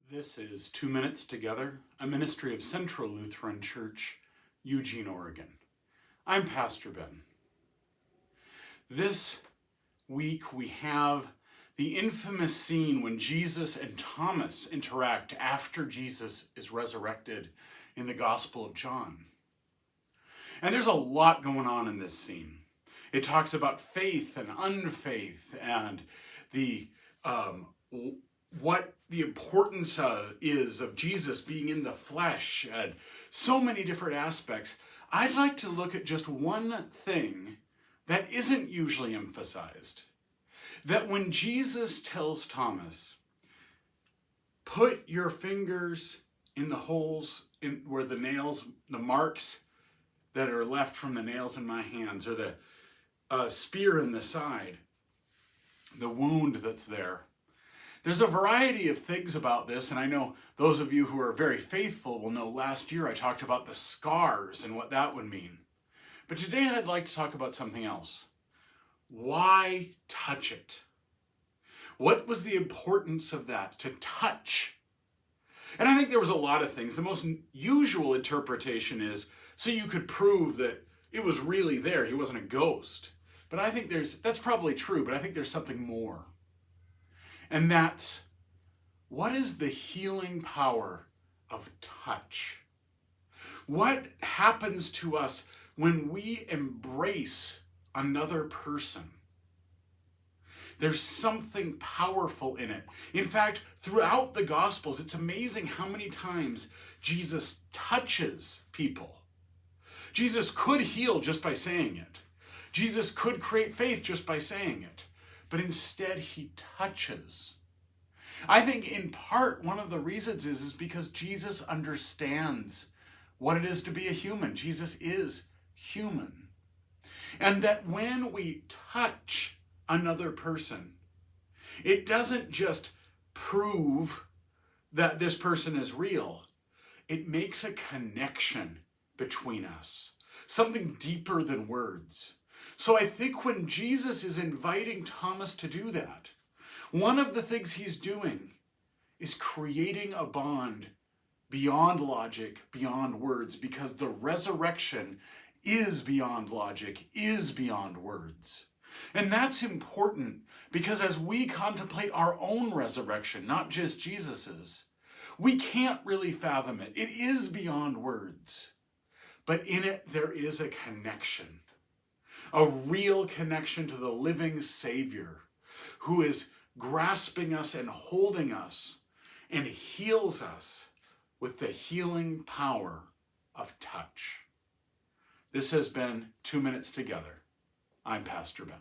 This is 2 Minutes Together, a ministry of Central Lutheran Church, Eugene, Oregon. I'm Pastor Ben. This week we have the infamous scene when Jesus and Thomas interact after Jesus is resurrected in the Gospel of John. And there's a lot going on in this scene. It talks about faith and unfaith and what the importance is of Jesus being in the flesh and so many different aspects. I'd like to look at just one thing that isn't usually emphasized. That when Jesus tells Thomas, put your fingers in the holes where the nails, the marks that are left from the nails in my hands, or the spear in the side, the wound that's there. There's a variety of things about this, and I know those of you who are very faithful will know last year I talked about the scars and what that would mean. But today I'd like to talk about something else. Why touch it? What was the importance of that, to touch? And I think there was a lot of things. The most usual interpretation is so you could prove that it was really there, he wasn't a ghost. But I think that's probably true, but I think there's something more. And that's, what is the healing power of touch? What happens to us when we embrace another person? There's something powerful in it. In fact, throughout the Gospels, it's amazing how many times Jesus touches people. Jesus could heal just by saying it. Jesus could create faith just by saying it. But instead he touches. I think in part one of the reasons is because Jesus understands what it is to be a human. Jesus is human. And that when we touch another person, it doesn't just prove that this person is real. It makes a connection between us, something deeper than words. So I think when Jesus is inviting Thomas to do that, one of the things he's doing is creating a bond beyond logic, beyond words, because the resurrection is beyond logic, is beyond words. And that's important because as we contemplate our own resurrection, not just Jesus's, we can't really fathom it. It is beyond words, but in it there is a connection. A real connection to the living Savior who is grasping us and holding us and heals us with the healing power of touch. This has been 2 Minutes Together. I'm Pastor Ben.